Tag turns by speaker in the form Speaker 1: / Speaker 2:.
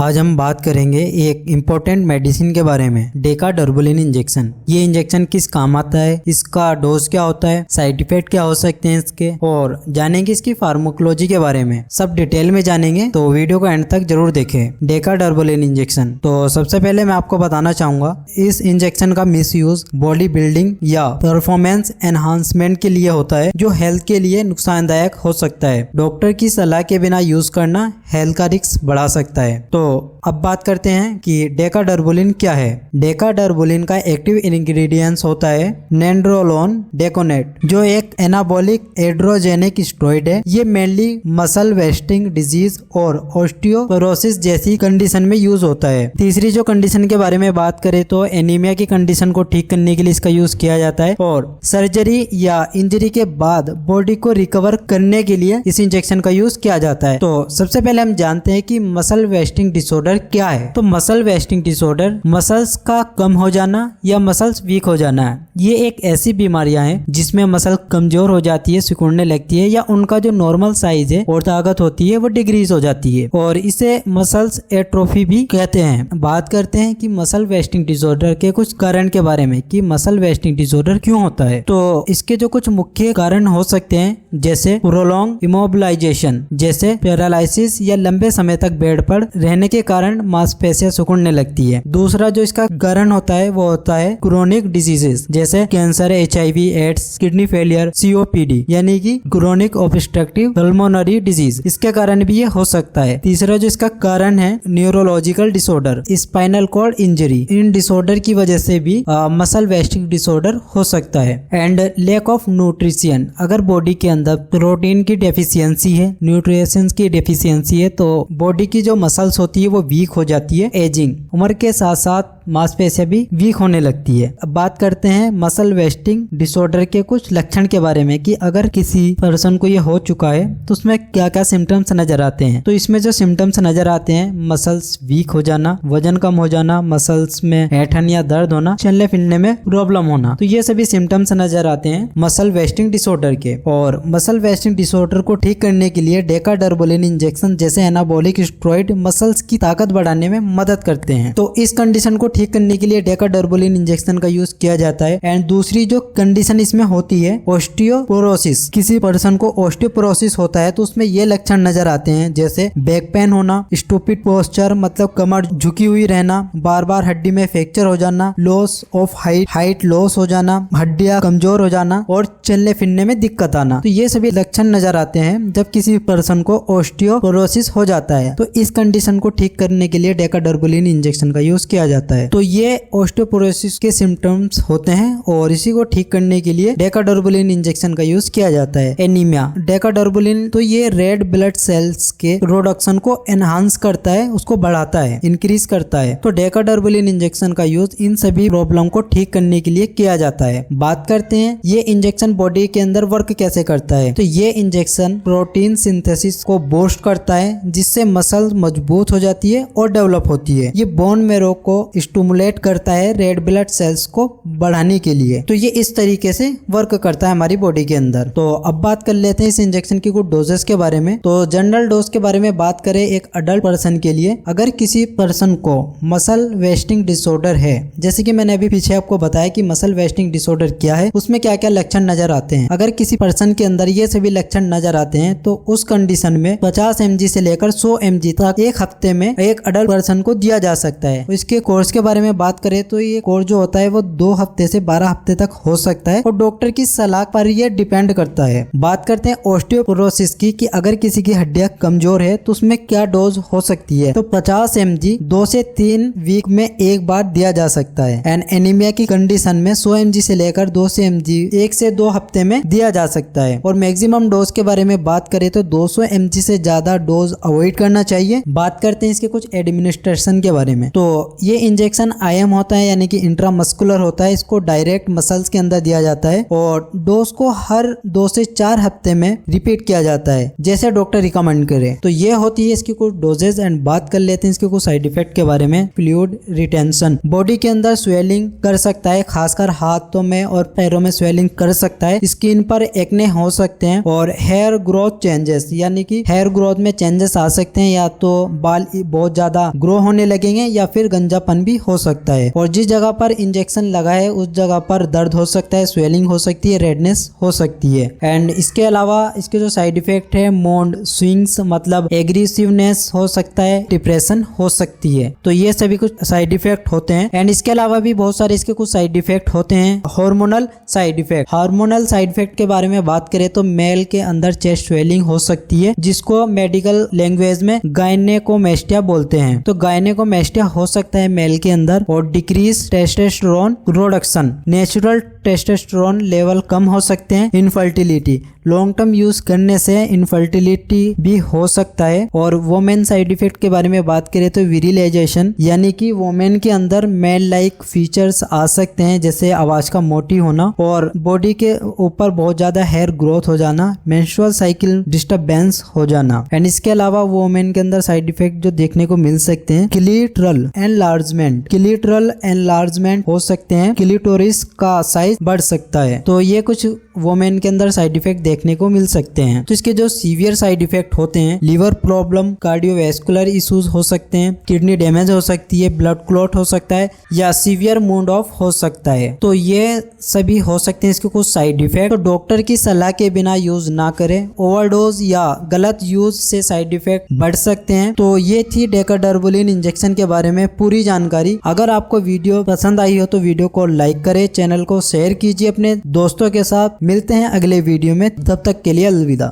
Speaker 1: आज हम बात करेंगे एक इम्पोर्टेंट मेडिसिन के बारे में, डेकाडर्बुलिन इंजेक्शन। ये इंजेक्शन किस काम आता है, इसका डोज क्या होता है, साइड इफेक्ट क्या हो सकते हैं इसके, और जानेंगे इसकी फार्माकोलॉजी के बारे में। सब डिटेल में जानेंगे, तो वीडियो को एंड तक जरूर देखें। डेकाडर्बुलिन इंजेक्शन, तो सबसे पहले मैं आपको बताना चाहूंगा इस इंजेक्शन का मिस यूज बॉडी बिल्डिंग या परफॉर्मेंस एनहांसमेंट के लिए होता है, जो हेल्थ के लिए नुकसानदायक हो सकता है। डॉक्टर की सलाह के बिना यूज करना हेल्थ का रिस्क बढ़ा सकता है। तो अब बात करते हैं कि डेकाडर्बुलिन क्या है। डेकाडर्बुलिन का एक्टिव इंग्रेडिएंट्स होता है नेंड्रोलोन डेकोनेट, जो एक एनाबॉलिक एड्रोजेनिक स्टेरॉइड है। ये मेनली मसल वेस्टिंग डिजीज और ऑस्टियोपोरोसिस जैसी कंडीशन में यूज होता है। तीसरी जो कंडीशन के बारे में बात करें तो एनीमिया की कंडीशन को ठीक करने के लिए इसका यूज किया जाता है, और सर्जरी या इंजरी के बाद बॉडी को रिकवर करने के लिए इस इंजेक्शन का यूज किया जाता है। तो सबसे पहले हम जानते हैं कि मसल वेस्टिंग डिसऑर्डर क्या है। तो मसल वेस्टिंग डिसऑर्डर मसल्स का कम हो जाना या मसल्स वीक हो जाना है। ये एक ऐसी बीमारियां हैं जिसमें मसल कमजोर हो जाती है, सिकुड़ने लगती है, या उनका जो नॉर्मल साइज है और ताकत होती है वो डिक्रीज हो जाती है, और इसे मसल्स एट्रोफी भी कहते हैं। बात करते हैं कि मसल वेस्टिंग डिसऑर्डर के कुछ कारण के बारे में, कि मसल वेस्टिंग डिसऑर्डर क्यों होता है। तो इसके जो कुछ मुख्य कारण हो सकते हैं, जैसे प्रोलॉन्ग इमोबिलाइजेशन, जैसे पैरालिसिस या लंबे समय तक बेड पर रहने के कारण मांसपेशियां सिकुड़ने लगती है। दूसरा जो इसका कारण होता है वो होता है क्रोनिक डिजीजेस, जैसे cancer, HIV, AIDS, kidney failure, COPD यानी कि क्रोनिक ऑब्स्ट्रक्टिव पल्मोनरी डिजीज, इसके कारण भी ये हो सकता है। तीसरा जो इसका कारण है neurological disorder, spinal cord injury, इन डिसऑर्डर की वजह से भी मसल वेस्टिंग डिसऑर्डर हो सकता है। एंड लैक ऑफ न्यूट्रिशन, अगर बॉडी के अंदर प्रोटीन की डेफिशिएंसी है, न्यूट्रिशंस की डेफिशिएंसी है, तो बॉडी की जो मसल्स होती है वो वीक हो जाती है। एजिंग, उम्र के साथ साथ मांसपेशियां भी वीक होने लगती है। अब बात करते हैं मसल वेस्टिंग डिसऑर्डर के कुछ लक्षण के बारे में, कि अगर किसी पर्सन को ये हो चुका है तो उसमें क्या क्या सिम्टम्स नजर आते हैं। तो इसमें जो सिम्टम्स नजर आते हैं, मसल्स वीक हो जाना, वजन कम हो जाना, मसल्स में ऐंठन या दर्द होना, चलने फिरने में प्रॉब्लम होना, तो ये सभी सिम्टम्स नजर आते हैं मसल वेस्टिंग डिसऑर्डर के। और मसल वेस्टिंग डिसऑर्डर को ठीक करने के लिए डेकाडर्बुलिन इंजेक्शन जैसे एनाबॉलिक स्टेरॉइड मसल्स की ताकत बढ़ाने में मदद करते हैं। तो इस कंडीशन को ठीक करने के लिए डेकाडर्बुलिन इंजेक्शन का यूज किया जाता है। एंड दूसरी जो कंडीशन इसमें होती है ऑस्टियोपोरोसिस, किसी पर्सन को ऑस्टियोपोरोसिस होता है तो उसमें ये लक्षण नजर आते हैं, जैसे बैक पेन होना, स्टूपिड पोस्चर मतलब कमर झुकी हुई रहना, बार बार हड्डी में फ्रैक्चर हो जाना, लॉस ऑफ हाइट लॉस हो जाना, हड्डियां कमजोर हो जाना, और चलने फिरने में दिक्कत आना। तो ये सभी लक्षण नजर आते हैं जब किसी पर्सन को ऑस्टियोपोरोसिस हो जाता है। तो इस कंडीशन को ठीक करने के लिए डेकाडर्बुलिन इंजेक्शन का यूज किया जाता है। तो ये ऑस्टियोपोरोसिस के सिम्टम्स होते हैं, और इसी को ठीक करने के लिए डेकाडर्बुलिन इंजेक्शन का यूज किया जाता है। एनीमिया, डेकाडर्बुलिन तो ये रेड ब्लड सेल्स के प्रोडक्शन को एनहांस करता है, उसको बढ़ाता है, इंक्रीज करता है। तो डेकाडर्बुलिन इंजेक्शन का यूज इन सभी प्रॉब्लम को ठीक करने के लिए किया जाता है। बात करते हैं ये इंजेक्शन बॉडी के अंदर वर्क कैसे करता है। तो ये इंजेक्शन प्रोटीन सिंथेसिस को बूस्ट करता है, जिससे मसल मजबूत हो जाती है और डेवलप होती है। ये बोन मैरो को स्टिमुलेट करता है रेड ब्लड सेल्स को बढ़ाने के लिए। तो ये इस तरीके से वर्क करता है हमारी बॉडी के अंदर। तो अब बात कर लेते हैं इस इंजेक्शन की कुछ डोजेस के बारे में। तो जनरल डोज के बारे में बात करें, एक अडल्ट पर्सन के लिए, अगर किसी पर्सन को मसल वेस्टिंग डिसऑर्डर है, जैसे कि मैंने अभी पीछे आपको बताया कि मसल वेस्टिंग डिसऑर्डर क्या है, उसमें क्या क्या लक्षण नजर आते हैं। अगर किसी पर्सन के अंदर ये सभी लक्षण नजर आते हैं तो उस कंडीशन में 50 mg से लेकर 100 mg तक एक हफ्ते में एक अडल्ट पर्सन को दिया जा सकता है। इसके कोर्स के बारे में बात करें तो ये कोर्स जो होता है वो 2 हफ्ते से 12 हफ्ते तक हो सकता है, और डॉक्टर की सलाह पर ये डिपेंड करता है। बात करते हैं ऑस्टियोपोरोसिस की, कि अगर किसी की हड्डियां कमजोर है तो उसमें क्या डोज हो सकती है। तो 50 mg 2 से 3 वीक में एक बार दिया जा सकता है। एंड एनीमिया की कंडीशन में 100 mg से लेकर 200 mg 1 से 2 हफ्ते में दिया जा सकता है। और मैक्सिमम डोज के बारे में बात करें तो 200 mg से ज्यादा डोज अवॉइड करना चाहिए। बात करते हैं इसके कुछ एडमिनिस्ट्रेशन के बारे में। तो ये इंजेक्शन इंजेक्शन IM होता है यानी कि इंट्रामस्कुलर होता है, इसको डायरेक्ट मसल्स के अंदर दिया जाता है और डोज को हर 2 से 4 हफ्ते में रिपीट किया जाता है जैसे डॉक्टर रिकमेंड करे। तो ये होती है इसकी कुछ डोजेज। एंड बात कर लेते हैं इसके कुछ साइड इफेक्ट के बारे में। फ्लूइड रिटेंशन, बॉडी के अंदर स्वेलिंग कर सकता है, खासकर हाथों में और पैरों में स्वेलिंग कर सकता है। स्किन पर एक्ने हो सकते हैं और हेयर ग्रोथ चेंजेस यानी कि हेयर ग्रोथ में चेंजेस आ सकते हैं, या तो बाल बहुत ज्यादा ग्रो होने लगेंगे या फिर गंजापन भी हो सकता है। और जिस जगह पर इंजेक्शन लगा है उस जगह पर दर्द हो सकता है, स्वेलिंग हो सकती है, रेडनेस हो सकती है। एंड इसके अलावा इसके जो साइड इफेक्ट है, मूड स्विंग्स मतलब एग्रेसिवनेस हो सकता है, डिप्रेशन हो सकती है। तो ये सभी कुछ साइड इफेक्ट होते हैं। एंड इसके अलावा भी बहुत सारे इसके कुछ साइड इफेक्ट होते हैं। Hormonal side effect, hormonal side effect के बारे में बात करें तो मेल के अंदर चेस्ट स्वेलिंग हो सकती है, जिसको मेडिकल लैंग्वेज में गायनेकोमेस्टिया बोलते हैं। तो गायनेकोमेस्टिया हो सकता है मेल के अंदर। और decrease testosterone production, natural testosterone level कम हो सकते हैं। इनफर्टिलिटी, लॉन्ग टर्म यूज करने से इनफर्टिलिटी भी हो सकता है। और वोमेन साइड इफेक्ट के बारे में बात करें तो विरिलाइजेशन यानी कि वोमेन के अंदर मेल लाइक फीचर्स आ सकते हैं, जैसे आवाज का मोटी होना और बॉडी के ऊपर बहुत ज्यादा हेयर ग्रोथ हो जाना, मेंस्ट्रुअल साइकिल डिस्टर्बेंस हो जाना। एंड इसके अलावा वोमेन के अंदर साइड इफेक्ट जो देखने को मिल सकते हैं, क्लिटरल एनलार्जमेंट, क्लिटरल एनलार्जमेंट हो सकते हैं, क्लिटोरिस का साइज बढ़ सकता है। तो ये कुछ वोमेन के अंदर साइड इफेक्ट देखने को मिल सकते हैं। तो इसके जो सीवियर साइड इफेक्ट होते हैं, लिवर प्रॉब्लम, कार्डियोवैस्कुलर इश्यूज हो सकते हैं, किडनी डैमेज हो सकती है, ब्लड क्लॉट हो सकता है या सीवियर मूड ऑफ हो सकता है। तो ये सभी हो सकते हैं इसके कुछ साइड इफेक्ट। तो डॉक्टर की सलाह के बिना यूज ना करें, ओवरडोज या गलत यूज से साइड इफेक्ट बढ़ सकते हैं। तो ये थी डेकाडर्बोलिन इंजेक्शन के बारे में पूरी जानकारी। अगर आपको वीडियो पसंद आई हो तो वीडियो को लाइक करें, चैनल को शेयर कीजिए अपने दोस्तों के साथ। मिलते हैं अगले वीडियो में, तब तक के लिए अलविदा।